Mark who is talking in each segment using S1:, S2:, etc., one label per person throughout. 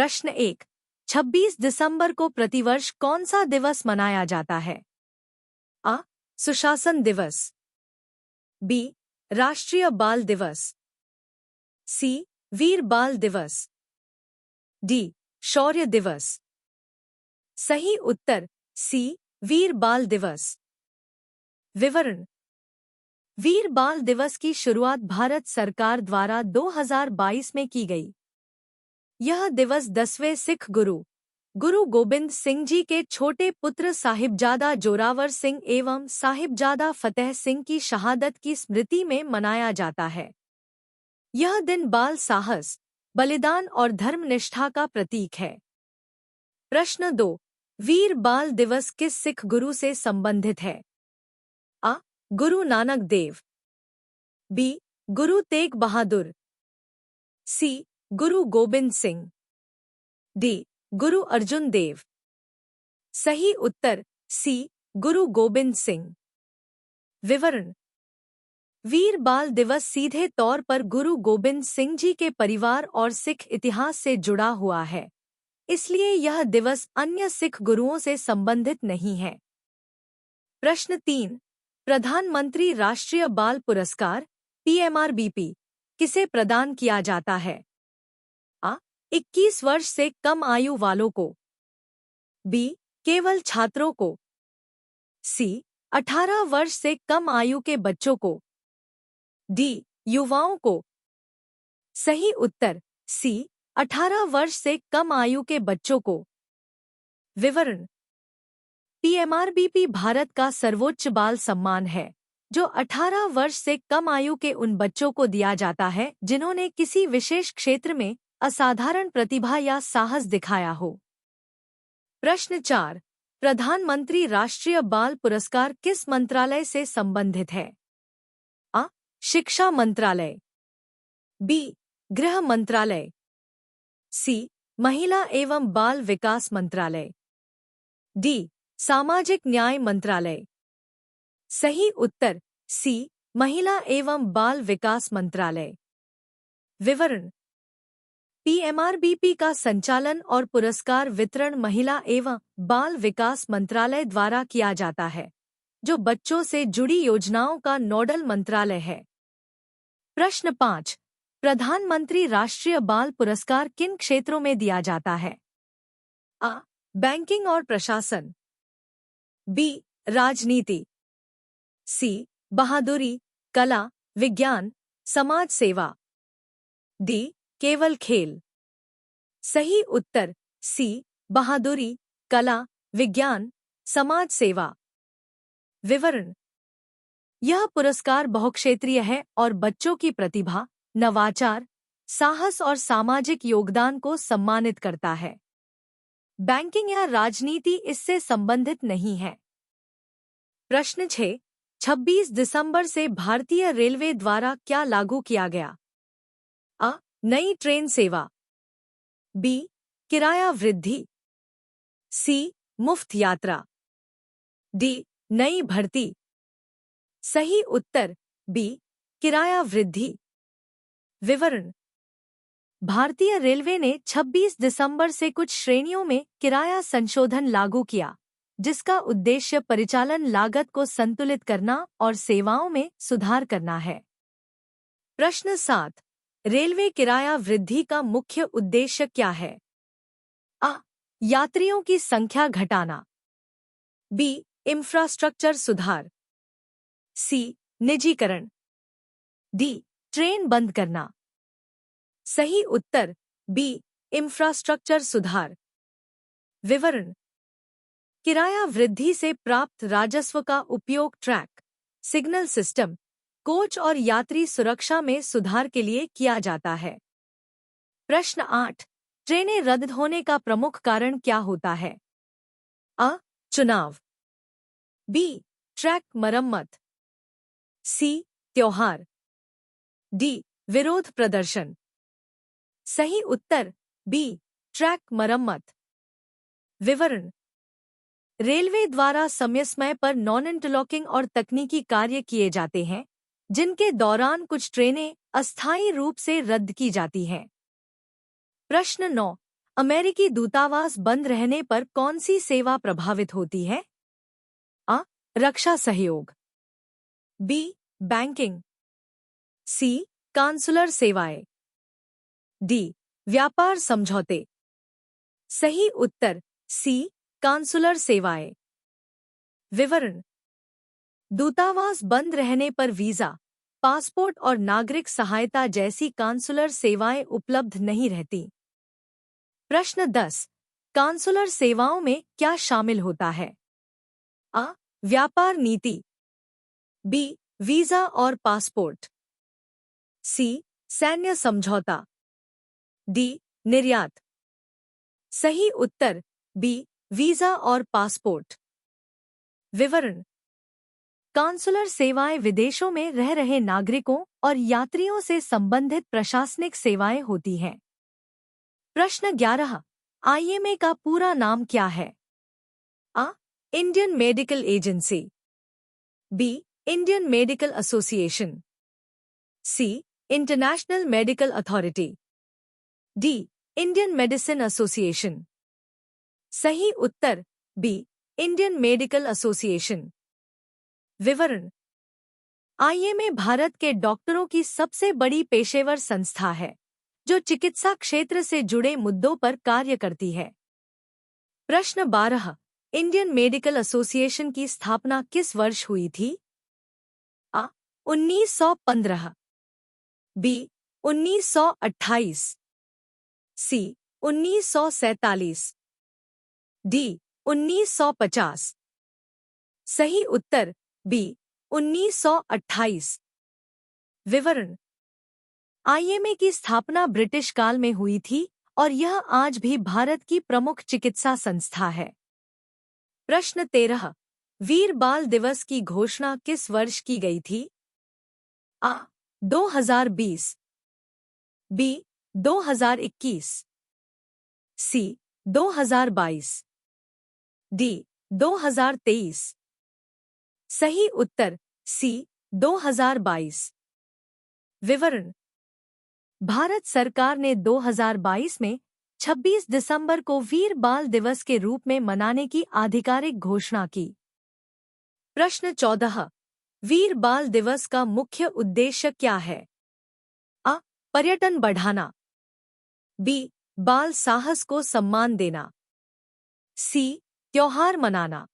S1: प्रश्न 1। 26 दिसंबर को प्रतिवर्ष कौन सा दिवस मनाया जाता है? आ. सुशासन दिवस। बी. राष्ट्रीय बाल दिवस। सी. वीर बाल दिवस। डी. शौर्य दिवस। सही उत्तर सी. वीर बाल दिवस। विवरण। वीर बाल दिवस की शुरुआत भारत सरकार द्वारा 2022 में की गई। यह दिवस 10वें सिख गुरु गोबिंद सिंह जी के छोटे पुत्र साहिबजादा जोरावर सिंह एवं साहिबजादा फतेह सिंह की शहादत की स्मृति में मनाया जाता है। यह दिन बाल साहस, बलिदान और धर्मनिष्ठा का प्रतीक है। प्रश्न 2। वीर बाल दिवस किस सिख गुरु से संबंधित है? आ. गुरु नानक देव। बी. गुरु तेग बहादुर। सी. गुरु गोबिंद सिंह। डी. गुरु अर्जुन देव। सही उत्तर सी. गुरु गोबिंद सिंह। विवरण। वीर बाल दिवस सीधे तौर पर गुरु गोबिंद सिंह जी के परिवार और सिख इतिहास से जुड़ा हुआ है, इसलिए यह दिवस अन्य सिख गुरुओं से संबंधित नहीं है। प्रश्न 3। प्रधानमंत्री राष्ट्रीय बाल पुरस्कार PMRBP किसे प्रदान किया जाता है? आ. 21 वर्ष से कम आयु वालों को। बी. केवल छात्रों को। सी. 18 वर्ष से कम आयु के बच्चों को। डी. युवाओं को। सही उत्तर सी. 18 वर्ष से कम आयु के बच्चों को। विवरण। PMRBP भारत का सर्वोच्च बाल सम्मान है, जो 18 वर्ष से कम आयु के उन बच्चों को दिया जाता है जिन्होंने किसी विशेष क्षेत्र में असाधारण प्रतिभा या साहस दिखाया हो। प्रश्न 4। प्रधानमंत्री राष्ट्रीय बाल पुरस्कार किस मंत्रालय से संबंधित है? आ. शिक्षा मंत्रालय। बी. गृह मंत्रालय। सी. महिला एवं बाल विकास मंत्रालय। डी. सामाजिक न्याय मंत्रालय। सही उत्तर सी. महिला एवं बाल विकास मंत्रालय। विवरण। PMRBP का संचालन और पुरस्कार वितरण महिला एवं बाल विकास मंत्रालय द्वारा किया जाता है, जो बच्चों से जुड़ी योजनाओं का नोडल मंत्रालय है। प्रश्न 5। प्रधानमंत्री राष्ट्रीय बाल पुरस्कार किन क्षेत्रों में दिया जाता है? आ. बैंकिंग और प्रशासन। बी. राजनीति। सी. बहादुरी, कला, विज्ञान, समाज सेवा। डी. केवल खेल। सही उत्तर सी. बहादुरी, कला, विज्ञान, समाज सेवा। विवरण। यह पुरस्कार बहुक्षेत्रीय है और बच्चों की प्रतिभा, नवाचार, साहस और सामाजिक योगदान को सम्मानित करता है। बैंकिंग या राजनीति इससे संबंधित नहीं है। प्रश्न 6। 26 दिसंबर से भारतीय रेलवे द्वारा क्या लागू किया गया? आ. नई ट्रेन सेवा। बी. किराया वृद्धि। सी. मुफ्त यात्रा। डी. नई भर्ती। सही उत्तर बी. किराया वृद्धि। विवरण। भारतीय रेलवे ने 26 दिसंबर से कुछ श्रेणियों में किराया संशोधन लागू किया, जिसका उद्देश्य परिचालन लागत को संतुलित करना और सेवाओं में सुधार करना है। प्रश्न 7। रेलवे किराया वृद्धि का मुख्य उद्देश्य क्या है? आ. यात्रियों की संख्या घटाना। बी. इंफ्रास्ट्रक्चर सुधार। सी. निजीकरण। डी. ट्रेन बंद करना। सही उत्तर बी. इंफ्रास्ट्रक्चर सुधार। विवरण। किराया वृद्धि से प्राप्त राजस्व का उपयोग ट्रैक, सिग्नल सिस्टम, कोच और यात्री सुरक्षा में सुधार के लिए किया जाता है। प्रश्न 8। ट्रेनें रद्द होने का प्रमुख कारण क्या होता है? आ. चुनाव। बी. ट्रैक मरम्मत। सी. त्योहार। डी. विरोध प्रदर्शन। सही उत्तर बी. ट्रैक मरम्मत। विवरण। रेलवे द्वारा समय समय पर नॉन इंटरलॉकिंग और तकनीकी कार्य किए जाते हैं, जिनके दौरान कुछ ट्रेनें अस्थायी रूप से रद्द की जाती हैं। प्रश्न 9। अमेरिकी दूतावास बंद रहने पर कौन सी सेवा प्रभावित होती है? अ. रक्षा सहयोग, बी. बैंकिंग, सी. कांसुलर सेवाएं, डी. व्यापार समझौते। सही उत्तर सी. कांसुलर सेवाएं। विवरण: दूतावास बंद रहने पर वीजा, पासपोर्ट और नागरिक सहायता जैसी कांसुलर सेवाएं उपलब्ध नहीं रहती। प्रश्न 10. कांसुलर सेवाओं में क्या शामिल होता है? अ. व्यापार नीति, बी. वीजा और पासपोर्ट, सी. सैन्य समझौता, डी. निर्यात। सही उत्तर बी. वीजा और पासपोर्ट। विवरण: कांसुलर सेवाएं विदेशों में रह रहे नागरिकों और यात्रियों से संबंधित प्रशासनिक सेवाएं होती हैं। प्रश्न 11. आईएमए का पूरा नाम क्या है? अ. Indian medical agency, B. Indian medical association, C. International medical authority, D. Indian medicine association. सही उत्तर बी. Indian medical association. विवरण: आईएमए भारत के डॉक्टरों की सबसे बड़ी पेशेवर संस्था है जो चिकित्सा क्षेत्र से जुड़े मुद्दों पर कार्य करती है। प्रश्न 12. इंडियन मेडिकल एसोसिएशन की स्थापना किस वर्ष हुई थी? अ. 1915, बी. 1928, सी. 1947, डी. 1950। सही उत्तर बी. 1928। विवरण: आईएमए की स्थापना ब्रिटिश काल में हुई थी और यह आज भी भारत की प्रमुख चिकित्सा संस्था है। प्रश्न 13. वीर बाल दिवस की घोषणा किस वर्ष की गई थी? अ. 2020, बी. 2021, सी. 2022, डी. 2023। सही उत्तर सी. 2022। विवरण: भारत सरकार ने 2022 में 26 दिसंबर को वीर बाल दिवस के रूप में मनाने की आधिकारिक घोषणा की। प्रश्न 14. वीर बाल दिवस का मुख्य उद्देश्य क्या है? अ. पर्यटन बढ़ाना, बी. बाल साहस को सम्मान देना, सी. त्योहार मनाना,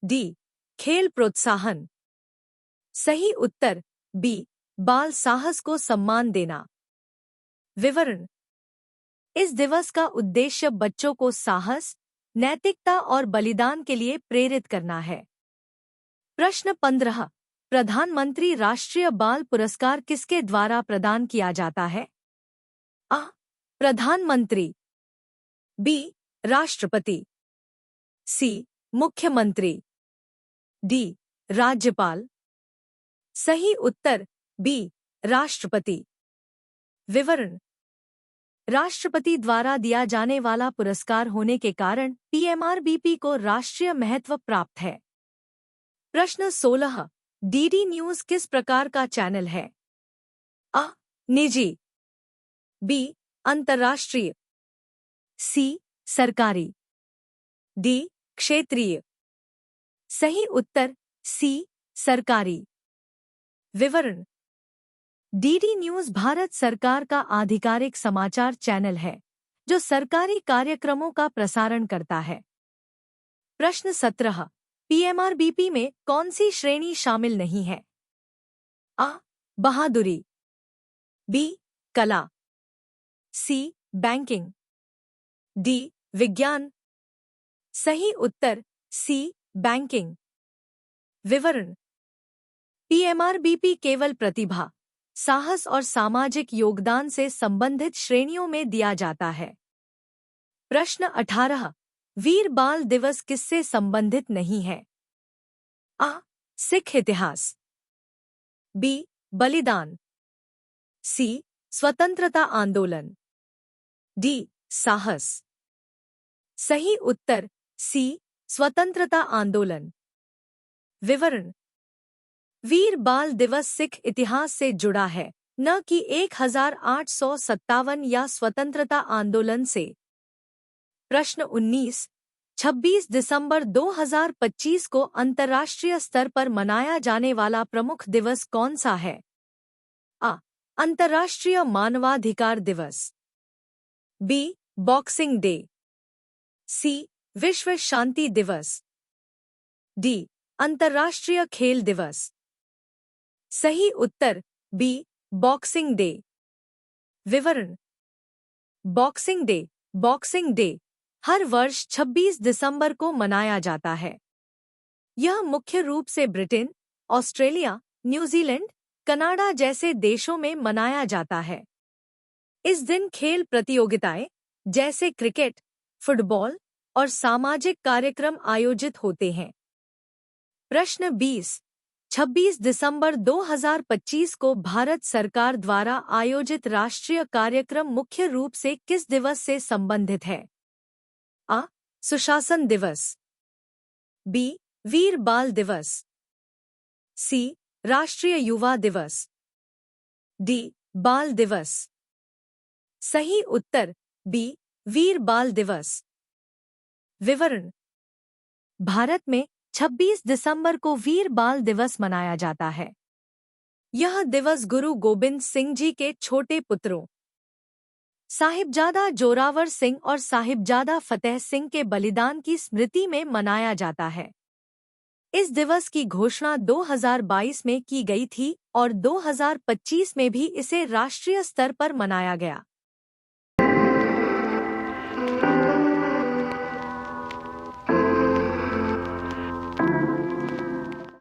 S1: डी. खेल प्रोत्साहन। सही उत्तर बी. बाल साहस को सम्मान देना। विवरण: इस दिवस का उद्देश्य बच्चों को साहस, नैतिकता और बलिदान के लिए प्रेरित करना है। प्रश्न 15. प्रधानमंत्री राष्ट्रीय बाल पुरस्कार किसके द्वारा प्रदान किया जाता है? अ. प्रधानमंत्री, बी. राष्ट्रपति, सी. मुख्यमंत्री, डी. राज्यपाल। सही उत्तर बी. राष्ट्रपति। विवरण: राष्ट्रपति द्वारा दिया जाने वाला पुरस्कार होने के कारण पीएमआरबीपी को राष्ट्रीय महत्व प्राप्त है। प्रश्न 16. डीडी न्यूज किस प्रकार का चैनल है? अ. निजी, बी. अंतर्राष्ट्रीय, सी. सरकारी, डी. क्षेत्रीय। सही उत्तर सी. सरकारी। विवरण: डीडी न्यूज भारत सरकार का आधिकारिक समाचार चैनल है जो सरकारी कार्यक्रमों का प्रसारण करता है। प्रश्न 17. पीएमआरबीपी में कौन सी श्रेणी शामिल नहीं है? अ. बहादुरी, बी. कला, सी. Banking, D. विज्ञान। सही उत्तर सी. बैंकिंग। विवरण: पीएमआरबीपी केवल प्रतिभा, साहस और सामाजिक योगदान से संबंधित श्रेणियों में दिया जाता है। प्रश्न 18. वीर बाल दिवस किससे संबंधित नहीं है? अ. सिख इतिहास, बी. बलिदान, सी. स्वतंत्रता आंदोलन, डी. साहस। सही उत्तर सी. स्वतंत्रता आंदोलन। विवरण: वीर बाल दिवस सिख इतिहास से जुड़ा है, न कि 1857 या स्वतंत्रता आंदोलन से। प्रश्न 19। 26 दिसंबर 2025 को अंतर्राष्ट्रीय स्तर पर मनाया जाने वाला प्रमुख दिवस कौन सा है? आ. अंतर्राष्ट्रीय मानवाधिकार दिवस। बी. Boxing day. सी. विश्व शांति दिवस। डी. अंतर्राष्ट्रीय खेल दिवस। सही उत्तर बी. Boxing day. विवरण। बॉक्सिंग डे हर वर्ष 26 दिसंबर को मनाया जाता है। यह मुख्य रूप से ब्रिटेन, ऑस्ट्रेलिया, न्यूजीलैंड, कनाडा जैसे देशों में मनाया जाता है। इस दिन खेल प्रतियोगिताएं जैसे क्रिकेट, फुटबॉल और सामाजिक कार्यक्रम आयोजित होते हैं। प्रश्न 20। 26 दिसंबर 2025 को भारत सरकार द्वारा आयोजित राष्ट्रीय कार्यक्रम मुख्य रूप से किस दिवस से संबंधित है? आ. सुशासन दिवस। बी. वीर बाल दिवस। सी. राष्ट्रीय युवा दिवस। डी. बाल दिवस। सही उत्तर बी. वीर बाल दिवस। विवरण। भारत में 26 दिसंबर को वीर बाल दिवस मनाया जाता है। यह दिवस गुरु गोबिंद सिंह जी के छोटे पुत्रों साहिबजादा जोरावर सिंह और साहिबजादा फतेह सिंह के बलिदान की स्मृति में मनाया जाता है। इस दिवस की घोषणा 2022 में की गई थी और 2025 में भी इसे राष्ट्रीय स्तर पर मनाया गया।